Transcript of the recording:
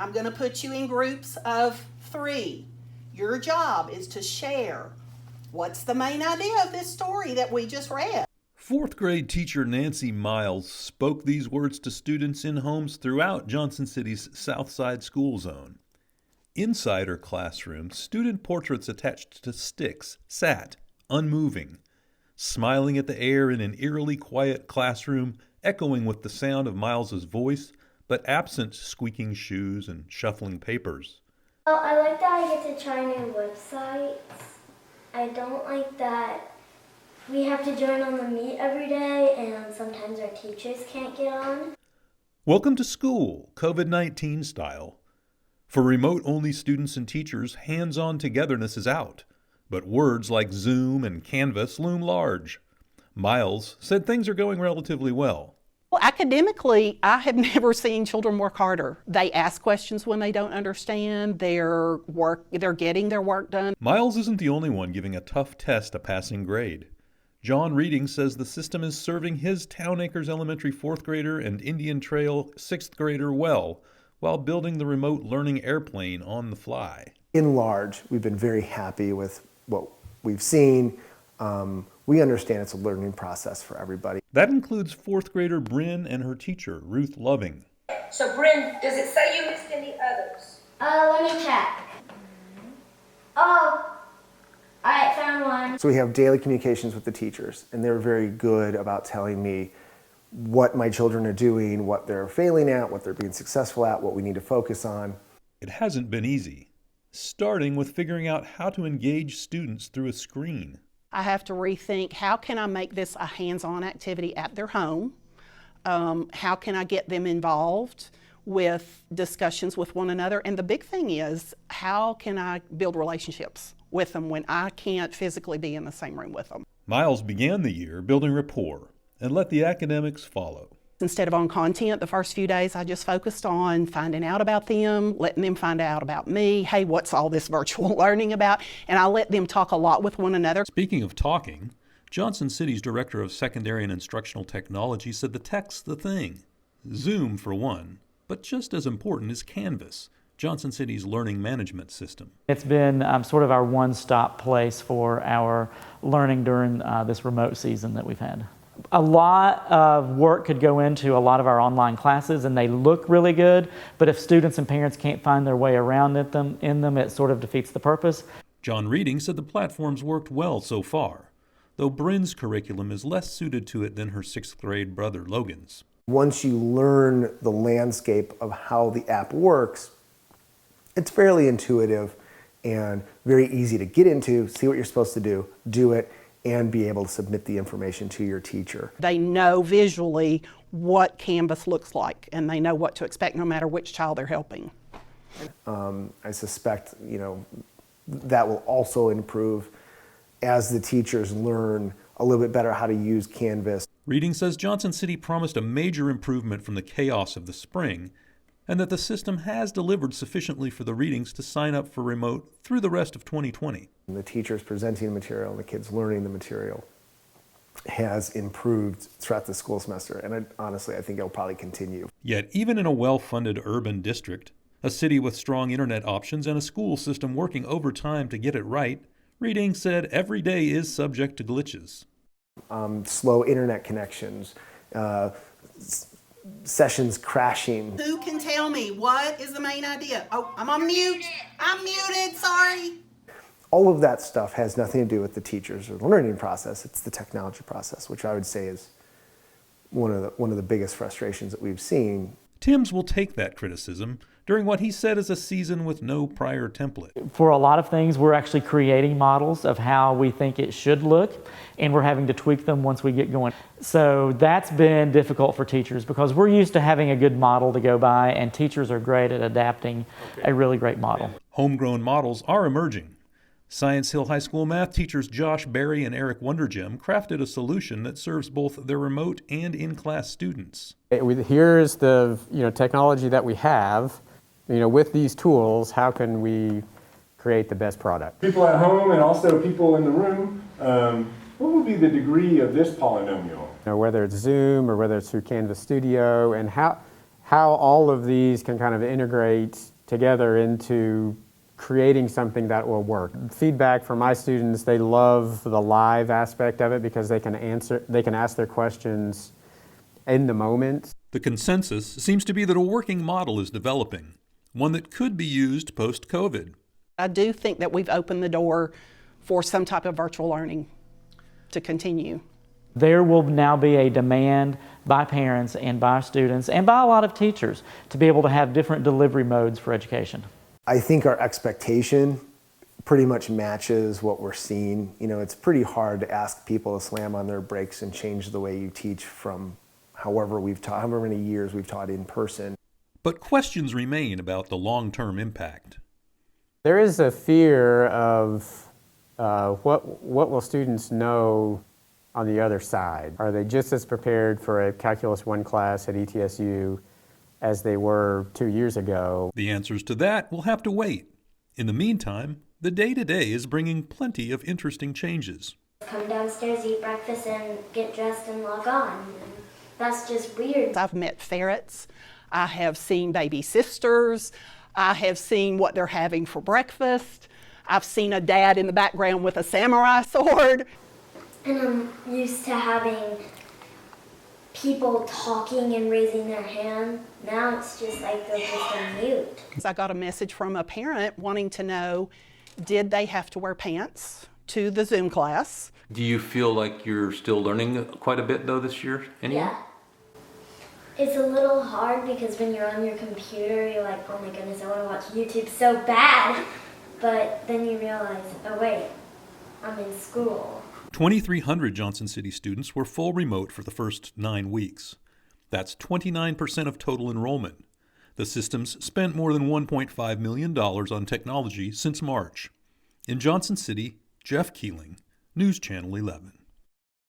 I'm going to put you in groups of 3. Your job is to share what's the main idea of this story that we just read. 4th grade teacher Nancy Miles spoke these words to students in homes throughout Johnson City's Southside school zone. Inside her classroom, student portraits attached to sticks sat, unmoving, smiling at the air in an eerily quiet classroom, echoing with the sound of Miles's voice, but absent squeaking shoes and shuffling papers. Well, I like that I get to try new websites. I don't like that we have to join on the Meet every day and sometimes our teachers can't get on. Welcome to school, COVID-19 style. For remote-only students and teachers, hands-on togetherness is out, but words like Zoom and Canvas loom large. Miles said things are going relatively well. Well, academically, I have never seen children work harder. They ask questions when they don't understand. They're getting their work done. Miles isn't the only one giving a tough test a passing grade. John Reading says the system is serving his Town Acres Elementary 4th grader and Indian Trail 6th grader well, while building the remote learning airplane on the fly. In large, we've been very happy with what we've seen. We understand it's a learning process for everybody. That includes 4th grader Bryn and her teacher, Ruth Loving. So Bryn, does it say you missed any others? Let me check. Oh, I found one. So we have daily communications with the teachers, and they're very good about telling me what my children are doing, what they're failing at, what they're being successful at, what we need to focus on. It hasn't been easy, starting with figuring out how to engage students through a screen. I have to rethink, how can I make this a hands-on activity at their home? How can I get them involved with discussions with one another? And the big thing is, how can I build relationships with them when I can't physically be in the same room with them? Miles began the year building rapport and let the academics follow. Instead of on content, the first few days I just focused on finding out about them, letting them find out about me. Hey, what's all this virtual learning about? And I let them talk a lot with one another. Speaking of talking, Johnson City's Director of Secondary and Instructional Technology said the tech's the thing. Zoom for one, but just as important is Canvas, Johnson City's learning management system. It's been sort of our one-stop place for our learning during this remote season that we've had. A lot of work could go into a lot of our online classes, and they look really good, but if students and parents can't find their way around in them, it sort of defeats the purpose. John Reading said the platform's worked well so far, though Bryn's curriculum is less suited to it than her 6th grade brother Logan's. Once you learn the landscape of how the app works, it's fairly intuitive and very easy to get into, see what you're supposed to do it, and be able to submit the information to your teacher. They know visually what Canvas looks like, and they know what to expect no matter which child they're helping. I suspect, that will also improve as the teachers learn a little bit better how to use Canvas. Reading says Johnson City promised a major improvement from the chaos of the spring, and that the system has delivered sufficiently for the Readings to sign up for remote through the rest of 2020. The teachers presenting the material and the kids learning the material has improved throughout the school semester, and honestly, I think it'll probably continue. Yet, even in a well-funded urban district, a city with strong internet options and a school system working overtime to get it right, Reading said every day is subject to glitches. Slow internet connections, sessions crashing. Who can tell me what is the main idea? Oh, I'm on mute. I'm muted, sorry. All of that stuff has nothing to do with the teachers or the learning process. It's the technology process, which I would say is one of the biggest frustrations that we've seen. TIMBS will take that criticism during what he said is a season with no prior template. For a lot of things, we're actually creating models of how we think it should look, and we're having to tweak them once we get going. So that's been difficult for teachers because we're used to having a good model to go by, and teachers are great at adapting a really great model. Homegrown models are emerging. Science Hill High School math teachers Josh Berry and Eric Wondergem crafted a solution that serves both their remote and in-class students. Here's the technology that we have. With these tools, how can we create the best product? People at home and also people in the room, what would be the degree of this polynomial? Whether it's Zoom or whether it's through Canvas Studio, and how all of these can kind of integrate together into creating something that will work. Feedback from my students, they love the live aspect of it because they can ask their questions in the moment. The consensus seems to be that a working model is developing, one that could be used post-COVID. I do think that we've opened the door for some type of virtual learning to continue. There will now be a demand by parents and by students and by a lot of teachers to be able to have different delivery modes for education. I think our expectation pretty much matches what we're seeing. You know, it's pretty hard to ask people to slam on their brakes and change the way you teach from however many years we've taught in person. But questions remain about the long-term impact. There is a fear of what will students know on the other side? Are they just as prepared for a Calculus 1 class at ETSU as they were 2 years ago? The answers to that will have to wait. In the meantime, the day-to-day is bringing plenty of interesting changes. Come downstairs, eat breakfast, and get dressed and log on. That's just weird. I've met ferrets. I have seen baby sisters. I have seen what they're having for breakfast. I've seen a dad in the background with a samurai sword. And I'm used to having people talking and raising their hand. Now it's just like they're just on mute. I got a message from a parent wanting to know, did they have to wear pants to the Zoom class? Do you feel like you're still learning quite a bit though this year anyway? Yeah. It's a little hard because when you're on your computer, you're like, oh my goodness, I want to watch YouTube so bad. But then you realize, oh wait, I'm in school. 2,300 Johnson City students were full remote for the first 9 weeks. That's 29% of total enrollment. The system's spent more than $1.5 million on technology since March. In Johnson City, Jeff Keeling, News Channel 11.